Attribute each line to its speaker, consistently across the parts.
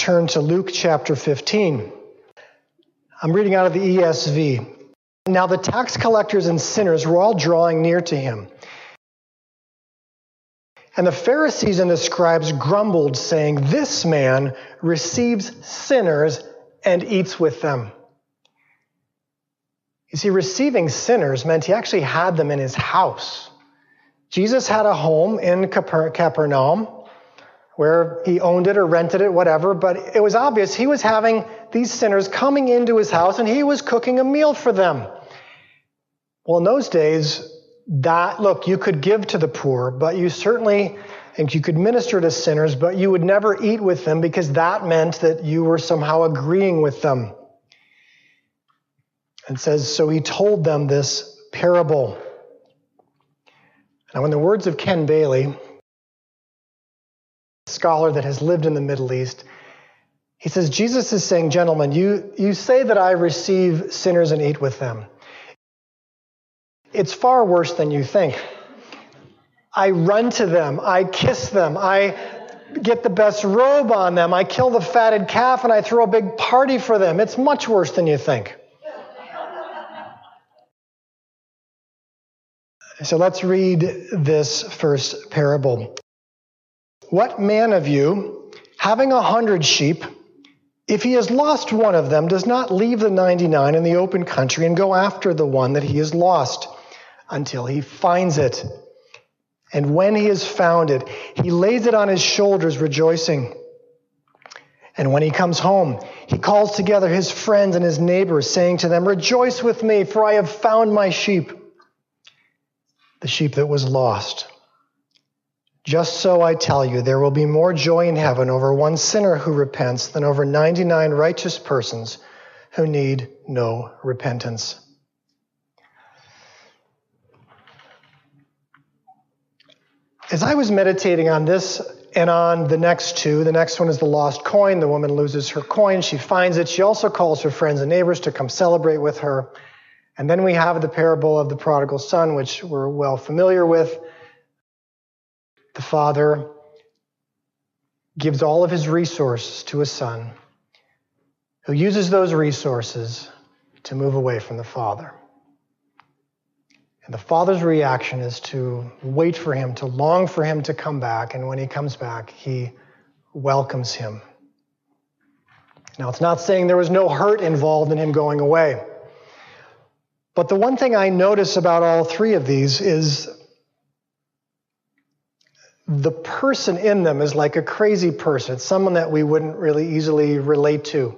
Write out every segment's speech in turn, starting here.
Speaker 1: turn to Luke chapter 15. I'm reading out of the ESV. Now the tax collectors and sinners were all drawing near to him. And the Pharisees and the scribes grumbled, saying, "This man receives sinners and eats with them." You see, receiving sinners meant he actually had them in his house. Jesus had a home in Capernaum, where he owned it or rented it, whatever, but it was obvious he was having these sinners coming into his house and he was cooking a meal for them. Well, in those days, you could give to the poor, but you could minister to sinners, but you would never eat with them because that meant that you were somehow agreeing with them. And it says, so he told them this parable. Now, in the words of Ken Bailey, a scholar that has lived in the Middle East, he says, Jesus is saying, gentlemen, you say that I receive sinners and eat with them. It's far worse than you think. I run to them, I kiss them, I get the best robe on them, I kill the fatted calf, and I throw a big party for them. It's much worse than you think. So let's read this first parable. What man of you, having 100 sheep, if he has lost one of them, does not leave the 99 in the open country and go after the one that he has lost until he finds it? And when he has found it, he lays it on his shoulders, rejoicing. And when he comes home, he calls together his friends and his neighbors, saying to them, "Rejoice with me, for I have found my sheep, the sheep that was lost." Just so I tell you, there will be more joy in heaven over one sinner who repents than over 99 righteous persons who need no repentance. As I was meditating on this and on the next two, the next one is the lost coin. The woman loses her coin. She finds it. She also calls her friends and neighbors to come celebrate with her. And then we have the parable of the prodigal son, which we're well familiar with. The father gives all of his resources to a son who uses those resources to move away from the father. And the father's reaction is to wait for him, to long for him to come back. And when he comes back, he welcomes him. Now, it's not saying there was no hurt involved in him going away. But the one thing I notice about all three of these is the person in them is like a crazy person. It's someone that we wouldn't really easily relate to.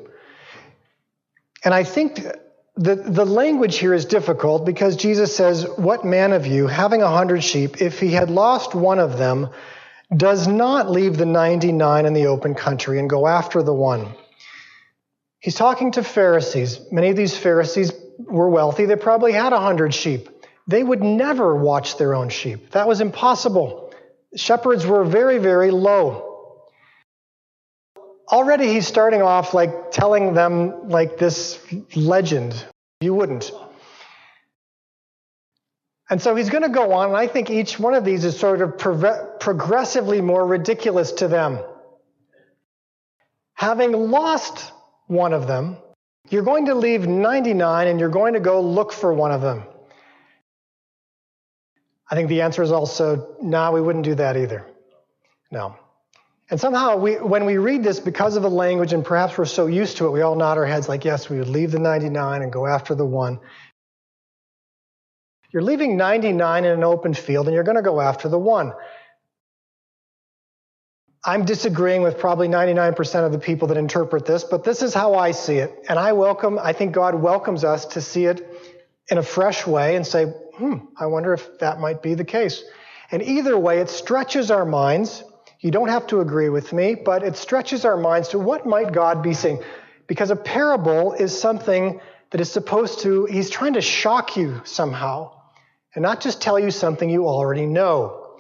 Speaker 1: And I think the language here is difficult because Jesus says, what man of you, having 100 sheep, if he had lost one of them, does not leave the 99 in the open country and go after the one? He's talking to Pharisees. Many of these Pharisees were wealthy. They probably had 100 sheep. They would never watch their own sheep. That was impossible. Shepherds were very, very low. Already he's starting off like telling them like this legend. You wouldn't. And so he's going to go on, and I think each one of these is sort of progressively more ridiculous to them. Having lost one of them, you're going to leave 99 and you're going to go look for one of them. I think the answer is also, no, we wouldn't do that either. No. And somehow, when we read this, because of the language, and perhaps we're so used to it, we all nod our heads like, yes, we would leave the 99 and go after the one. You're leaving 99 in an open field, and you're going to go after the one. I'm disagreeing with probably 99% of the people that interpret this, but this is how I see it. And I think God welcomes us to see it in a fresh way and say, I wonder if that might be the case. And either way, it stretches our minds. You don't have to agree with me, but it stretches our minds to what might God be saying. Because a parable is something that is he's trying to shock you somehow and not just tell you something you already know.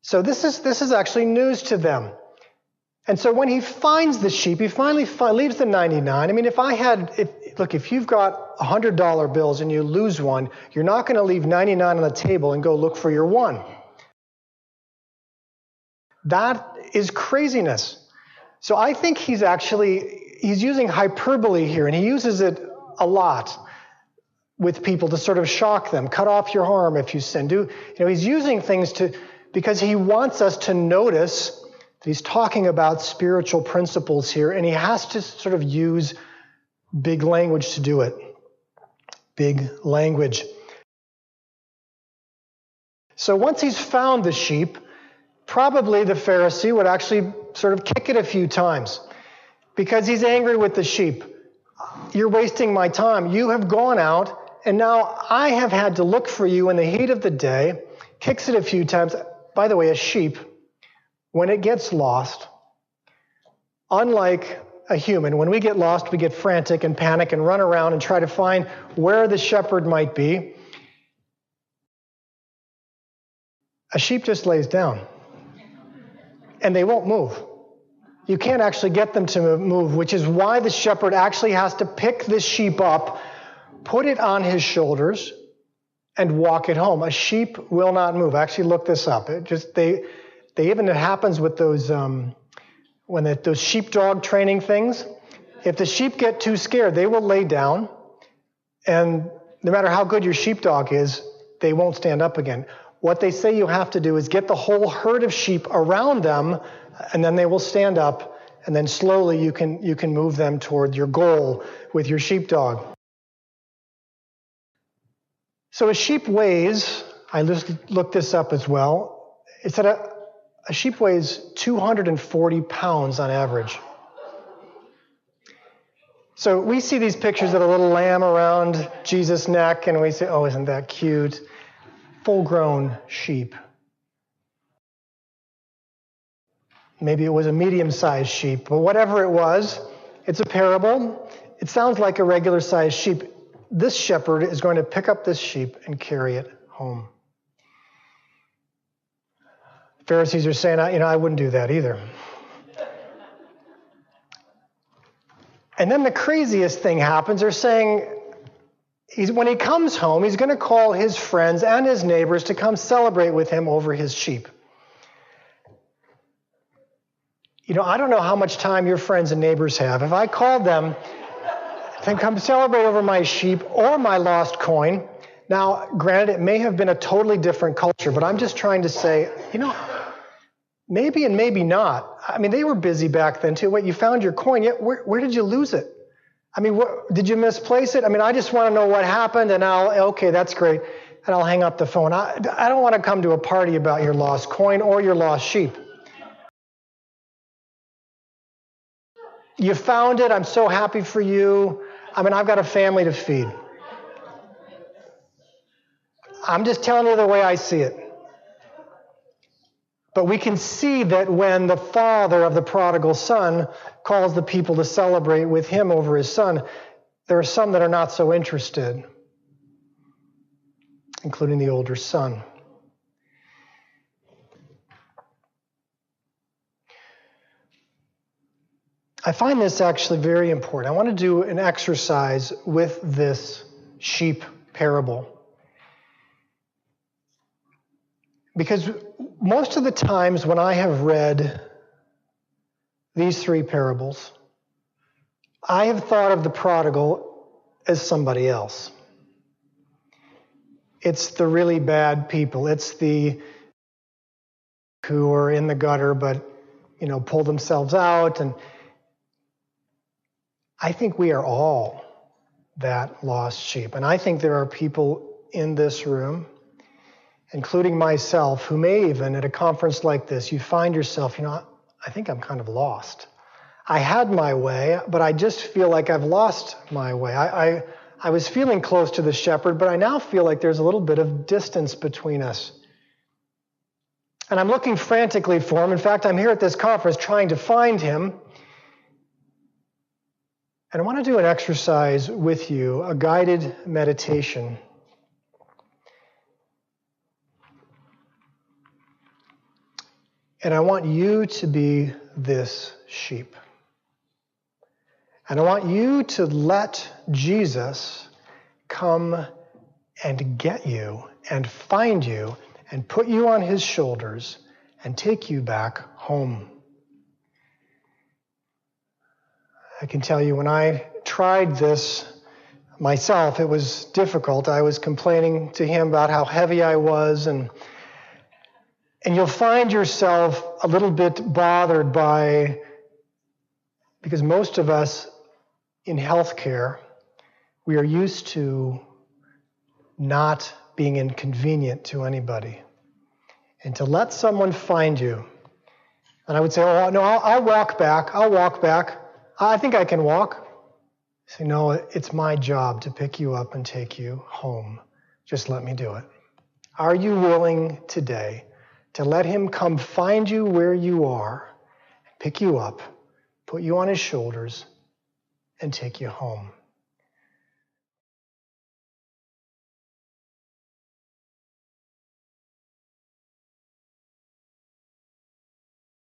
Speaker 1: So this is actually news to them. And so when he finds the sheep, he finally leaves the 99. I mean, if you've got $100 bills and you lose one, you're not going to leave 99 on the table and go look for your one. That is craziness. So I think he's using hyperbole here, and he uses it a lot with people to sort of shock them. Cut off your arm if you sin. He's using things because he wants us to notice that he's talking about spiritual principles here, and he has to sort of use big language to do it. Big language. So once he's found the sheep, probably the Pharisee would actually sort of kick it a few times because he's angry with the sheep. You're wasting my time. You have gone out, and now I have had to look for you in the heat of the day. Kicks it a few times. By the way, a sheep, when it gets lost, unlike a human, when we get lost, we get frantic and panic and run around and try to find where the shepherd might be. A sheep just lays down, and they won't move. You can't actually get them to move, which is why the shepherd actually has to pick this sheep up, put it on his shoulders, and walk it home. A sheep will not move. Actually, look this up. It happens with those those sheepdog training things. If the sheep get too scared, they will lay down, and no matter how good your sheepdog is, they won't stand up again. What they say you have to do is get the whole herd of sheep around them, and then they will stand up, and then slowly you can move them toward your goal with your sheepdog. So a sheep weighs, I just looked this up as well, it said a sheep weighs 240 pounds on average. So we see these pictures of a little lamb around Jesus' neck, and we say, oh, isn't that cute? Full-grown sheep. Maybe it was a medium-sized sheep, but whatever it was, it's a parable. It sounds like a regular-sized sheep. This shepherd is going to pick up this sheep and carry it home. Pharisees are saying, I wouldn't do that either. And then the craziest thing happens. They're saying, when he comes home, he's going to call his friends and his neighbors to come celebrate with him over his sheep. I don't know how much time your friends and neighbors have. If I called them to come celebrate over my sheep or my lost coin, now, granted, it may have been a totally different culture, but I'm just trying to say, maybe and maybe not. They were busy back then too. Wait, you found your coin, yet where did you lose it? Did you misplace it? I just want to know what happened, and okay, that's great, and I'll hang up the phone. I don't want to come to a party about your lost coin or your lost sheep. You found it. I'm so happy for you. I've got a family to feed. I'm just telling you the way I see it. But we can see that when the father of the prodigal son calls the people to celebrate with him over his son, there are some that are not so interested, including the older son. I find this actually very important. I want to do an exercise with this sheep parable. Because most of the times when I have read these three parables, I have thought of the prodigal as somebody else. It's the really bad people. It's the who are in the gutter but, pull themselves out. And I think we are all that lost sheep. And I think there are people in this room, including myself, who may even at a conference like this, you find yourself, I think I'm kind of lost. I had my way, but I just feel like I've lost my way. I was feeling close to the shepherd, but I now feel like there's a little bit of distance between us. And I'm looking frantically for him. In fact, I'm here at this conference trying to find him. And I want to do an exercise with you, a guided meditation. And I want you to be this sheep. And I want you to let Jesus come and get you and find you and put you on his shoulders and take you back home. I can tell you when I tried this myself, it was difficult. I was complaining to him about how heavy I was, and you'll find yourself a little bit bothered because most of us in healthcare, we are used to not being inconvenient to anybody. And to let someone find you, and I would say, oh, no, I'll walk back. I think I can walk. Say, no, it's my job to pick you up and take you home. Just let me do it. Are you willing today to let him come find you where you are, pick you up, put you on his shoulders, and take you home?